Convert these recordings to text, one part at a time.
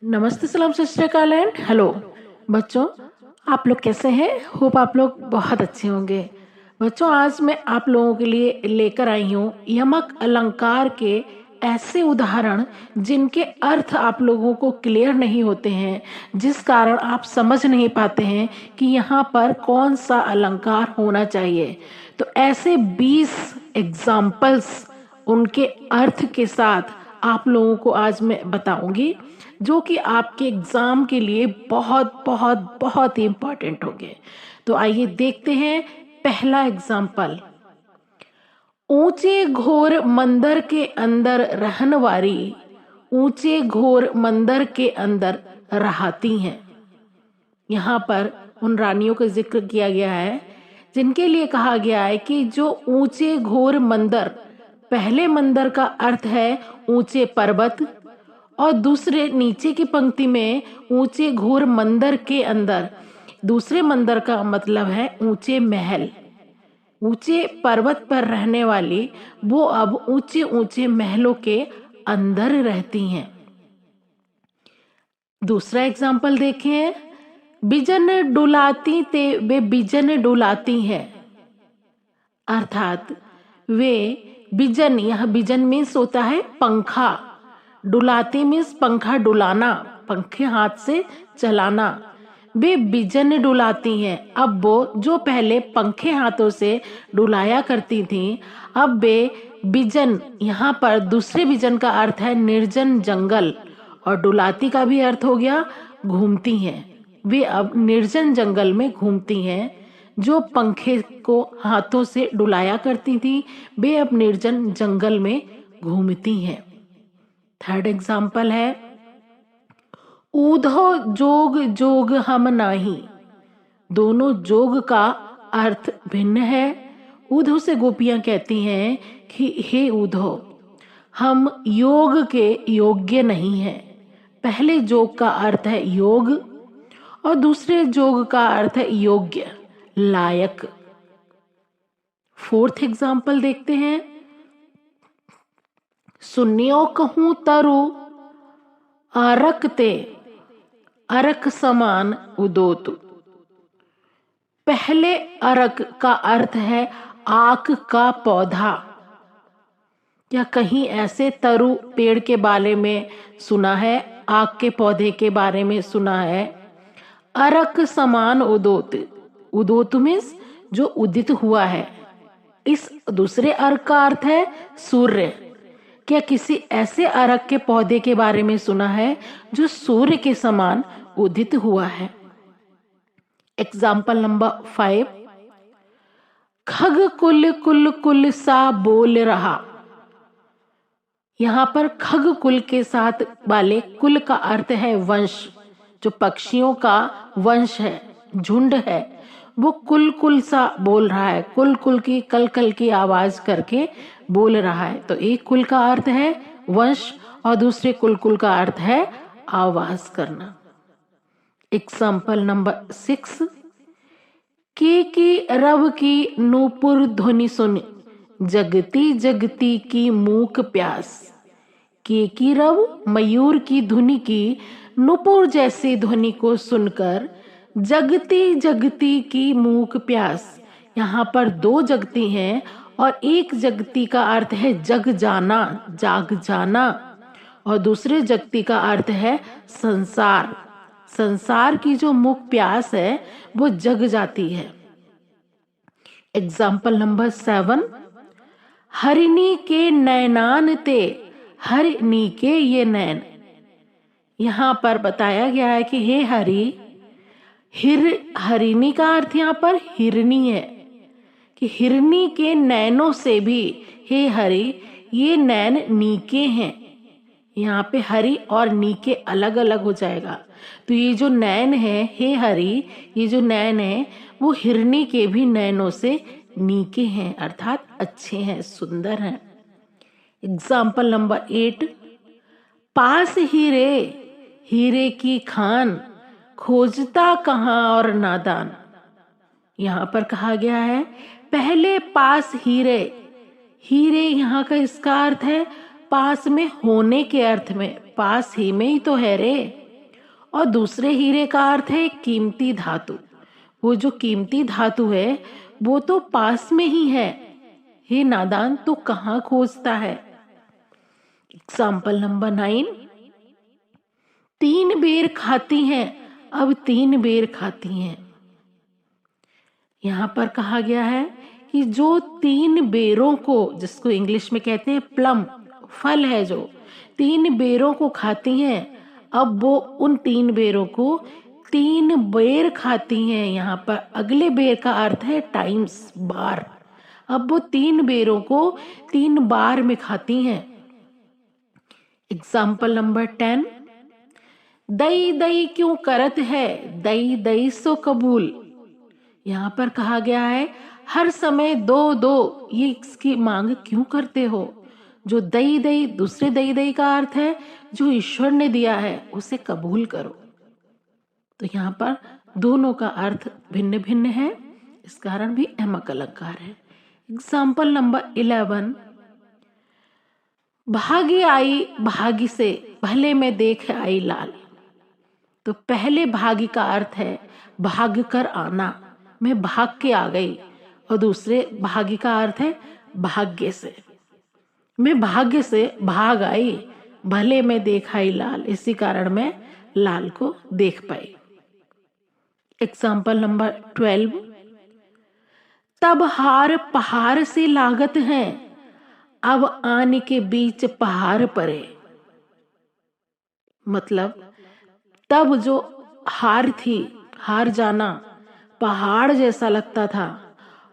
नमस्ते, सलाम, सत श्री अकाल एंड हेलो बच्चों। आप लोग कैसे हैं? होप आप लोग बहुत अच्छे होंगे। बच्चों, आज मैं आप लोगों के लिए लेकर आई हूँ यमक अलंकार के ऐसे उदाहरण जिनके अर्थ आप लोगों को क्लियर नहीं होते हैं, जिस कारण आप समझ नहीं पाते हैं कि यहाँ पर कौन सा अलंकार होना चाहिए। तो ऐसे 20 एग्जाम्पल्स उनके अर्थ के साथ आप लोगों को आज मैं बताऊंगी, जो कि आपके एग्जाम के लिए बहुत बहुत बहुत ही इम्पोर्टेंट होंगे। तो आइए देखते हैं पहला एग्जाम्पल। ऊंचे घोर मंदिर के अंदर रहन वारी ऊंचे घोर मंदिर के अंदर रहती हैं। यहाँ पर उन रानियों का जिक्र किया गया है जिनके लिए कहा गया है कि जो ऊंचे घोर मंदिर, पहले मंदिर का अर्थ है ऊंचे पर्वत और दूसरे नीचे की पंक्ति में ऊंचे घोर मंदिर के अंदर, दूसरे मंदिर का मतलब है ऊंचे महल। ऊंचे पर्वत पर रहने वाली वो अब ऊंचे ऊंचे महलों के अंदर रहती हैं। दूसरा एग्जाम्पल देखें। बिजन डुलाती ते वे बिजन डुलाती हैं, अर्थात वे बिजन, यह बिजन मीन्स होता है पंखा, डुलाती मीन्स पंखा डुलाना, पंखे हाथ से चलाना। वे बिजन डुलाती हैं। अब वो जो पहले पंखे हाथों से डुलाया करती थी, अब वे बिजन, यहाँ पर दूसरे बिजन का अर्थ है निर्जन जंगल और डुलाती का भी अर्थ हो गया घूमती हैं। वे अब निर्जन जंगल में घूमती हैं। जो पंखे को हाथों से डुलाया करती थी, वे अब निर्जन जंगल में घूमती हैं। थर्ड एग्जाम्पल है ऊधो जोग जोग हम नाही। दोनों जोग का अर्थ भिन्न है। ऊधो से गोपियां कहती हैं कि हे ऊधो, हम योग के योग्य नहीं हैं। पहले जोग का अर्थ है योग और दूसरे जोग का अर्थ है योग्य, लायक। फोर्थ एग्जाम्पल देखते हैं। सुनियो कहूं तरु अरकते अरक समान उदोतु। पहले अरक का अर्थ है आक का पौधा। क्या कहीं ऐसे तरु पेड़ के बारे में सुना है? आक के पौधे के बारे में सुना है? अरक समान उदोत, उदोत मीन्स जो उदित हुआ है। इस दूसरे अर्क का अर्थ है सूर्य। क्या किसी ऐसे अर्क के पौधे के बारे में सुना है जो सूर्य के समान उदित हुआ है? Example number 5। खग कुल कुल कुल सा बोल रहा। यहाँ पर खग कुल के साथ वाले कुल का अर्थ है वंश। जो पक्षियों का वंश है, झुंड है, वो कुल कुल सा बोल रहा है, कुल कुल की कल कल की आवाज करके बोल रहा है। तो एक कुल का अर्थ है वंश और दूसरे कुल कुल का अर्थ है आवाज करना। Example number 6। की रव की नूपुर ध्वनि सुन, जगती जगती की मूक प्यास। की रव मयूर की धुनी की नूपुर जैसी ध्वनि को सुनकर जगती जगती की मूक प्यास। यहाँ पर दो जगती हैं और एक जगती का अर्थ है जग जाना, जाग जाना, और दूसरे जगती का अर्थ है संसार। संसार की जो मूक प्यास है वो जग जाती है। Example number 7। हरिणी के नैनान ते, हरिणी के ये नैन। यहाँ पर बताया गया है कि हे हरि, हरिणी का अर्थ यहाँ पर हिरनी है कि हिरनी के नैनों से भी हे हरि ये नैन नीके हैं। यहाँ पे हरि और नीके अलग अलग हो जाएगा। तो ये जो नैन है हे हरि, ये जो नैन है वो हिरनी के भी नैनों से नीके हैं, अर्थात अच्छे हैं, सुंदर हैं। Example number 8। पास हीरे हीरे की खान, खोजता कहाँ और नादान। यहाँ पर कहा गया है पहले पास हीरे। हीरे यहाँ का इसका अर्थ है पास में होने के अर्थ में, पास ही में ही तो है रे। और दूसरे हीरे का अर्थ है कीमती धातु। वो जो कीमती धातु है वो तो पास में ही है, हे नादान तू कहाँ खोजता है। एग्जाम्पल नंबर 9, 3 बेर खाती हैं अब 3 बेर खाती हैं। यहाँ पर कहा गया है कि जो 3 बेरों को, जिसको इंग्लिश में कहते हैं प्लम, फल है जो 3 बेरों को खाती हैं, अब वो उन 3 बेरों को 3 बेर खाती हैं। यहाँ पर अगले बेर का अर्थ है टाइम्स, बार। अब वो 3 बेरों को 3 बार में खाती हैं। एग्जाम्पल नंबर 10, दई दई क्यों करत है, दई दई सो कबूल। यहाँ पर कहा गया है हर समय दो दो ये इसकी मांग क्यों करते हो। जो दई दई, दूसरे दई दई का अर्थ है जो ईश्वर ने दिया है उसे कबूल करो। तो यहाँ पर दोनों का अर्थ भिन्न भिन्न है, इस कारण भी अहमक अलंकार है। एग्जाम्पल नंबर 11, भागी आई भागी से भले में देख आई लाल। तो पहले भागी का अर्थ है भाग कर आना, मैं भाग के आ गई, और दूसरे भागी का अर्थ है भाग्य से, मैं भाग्य से भाग आई, भले में देख आई लाल, इसी कारण मैं लाल को देख पाई। एग्जाम्पल नंबर 12, तब हार पहाड़ से लागत है अब आने के बीच पहाड़ पड़े। मतलब तब जो हार थी, हार जाना पहाड़ जैसा लगता था,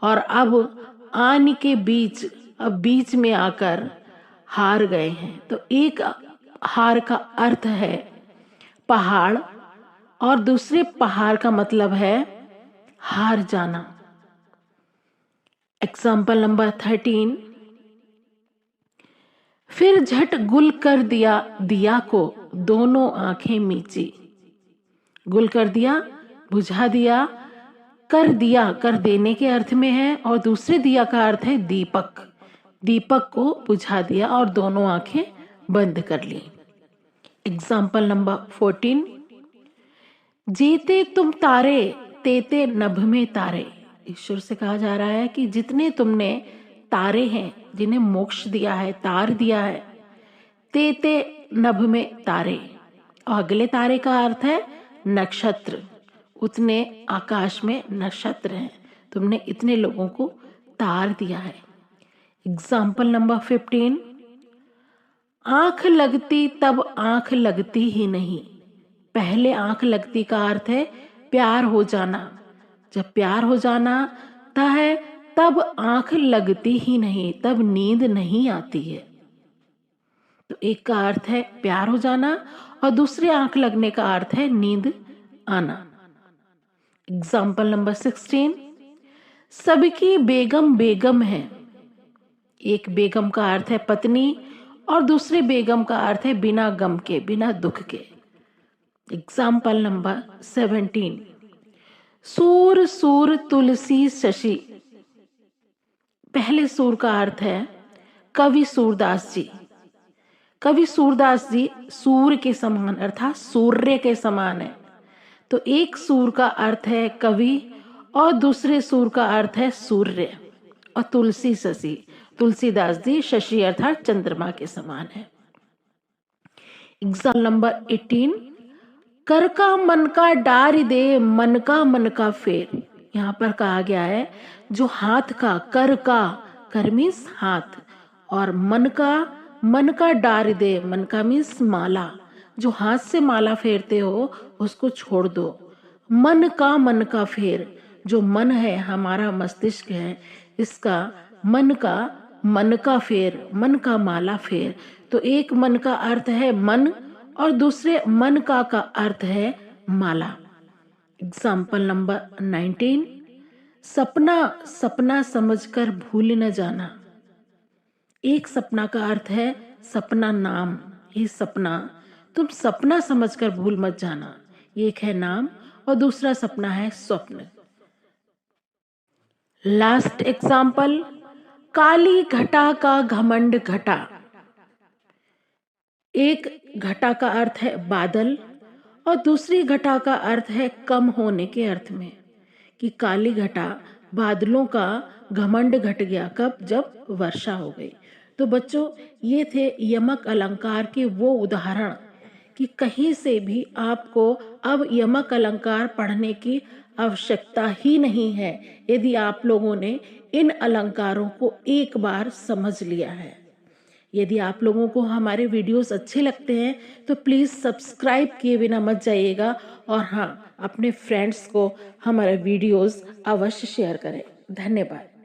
और अब आने के बीच, अब बीच में आकर हार गए हैं। तो एक हार का अर्थ है पहाड़ और दूसरे पहाड़ का मतलब है हार जाना। एग्जाम्पल नंबर 13, फिर झट गुल कर दिया दिया को दोनों आंखें मीची। गुल कर दिया, बुझा दिया, कर दिया कर देने के अर्थ में है, और दूसरे दिया का अर्थ है दीपक, दीपक को बुझा दिया और दोनों आंखें बंद कर ली। एग्जाम्पल नंबर 14, जीते तुम तारे तेते नभ में तारे। ईश्वर से कहा जा रहा है कि जितने तुमने तारे हैं, जिन्हें मोक्ष दिया है, तार दिया है, तेते नभ में तारे, और अगले तारे का अर्थ है नक्षत्र, उतने आकाश में नक्षत्र हैं, तुमने इतने लोगों को तार दिया है। एग्जाम्पल नंबर 15, आंख लगती तब आंख लगती ही नहीं। पहले आंख लगती का अर्थ है प्यार हो जाना, जब प्यार हो जाना है तब आंख लगती ही नहीं, तब नींद नहीं आती है। तो एक का अर्थ है प्यार हो जाना और दूसरे आंख लगने का अर्थ है नींद आना। एग्जाम्पल नंबर 16, सबकी बेगम बेगम है। एक बेगम का अर्थ है पत्नी और दूसरे बेगम का अर्थ है बिना गम के, बिना दुख के। एग्जाम्पल नंबर 17, सूर सूर तुलसी शशि। पहले सूर का अर्थ है कवि सूरदास जी। कवि सूरदास जी सूर के समान अर्थात सूर्य के समान है। तो एक सूर का अर्थ है कवि और दूसरे सूर का अर्थ है सूर्य, और तुलसी शशि, तुलसीदास जी शशि अर्थात चंद्रमा के समान है। एग्जाम्पल नंबर 18, कर का मन का डार दे मन का फेर। यहाँ पर कहा गया है जो हाथ का, कर का, कर मीन्स हाथ, और मन का डार दे, मन का मीन्स माला, जो हाथ से माला फेरते हो उसको छोड़ दो। मन का फेर, जो मन है, हमारा मस्तिष्क है, इसका मन का फेर, मन का माला फेर। तो एक मन का अर्थ है मन और दूसरे मन का अर्थ है माला। एग्जाम्पल नंबर 19, सपना सपना समझकर भूल न जाना। एक सपना का अर्थ है सपना नाम, ये सपना तुम सपना समझकर भूल मत जाना, एक है नाम और दूसरा सपना है स्वप्न। लास्ट एग्जाम्पल, काली घटा का घमंड घटा। एक घटा का अर्थ है बादल और दूसरी घटा का अर्थ है कम होने के अर्थ में, कि काली घटा, बादलों का घमंड घट गया। कब? जब वर्षा हो गई। तो बच्चों, ये थे यमक अलंकार के वो उदाहरण कि कहीं से भी आपको अब यमक अलंकार पढ़ने की आवश्यकता ही नहीं है, यदि आप लोगों ने इन अलंकारों को एक बार समझ लिया है। यदि आप लोगों को हमारे वीडियोस अच्छे लगते हैं तो प्लीज़ सब्सक्राइब किए बिना मत जाइएगा, और हाँ, अपने फ्रेंड्स को हमारे वीडियोस अवश्य शेयर करें। धन्यवाद।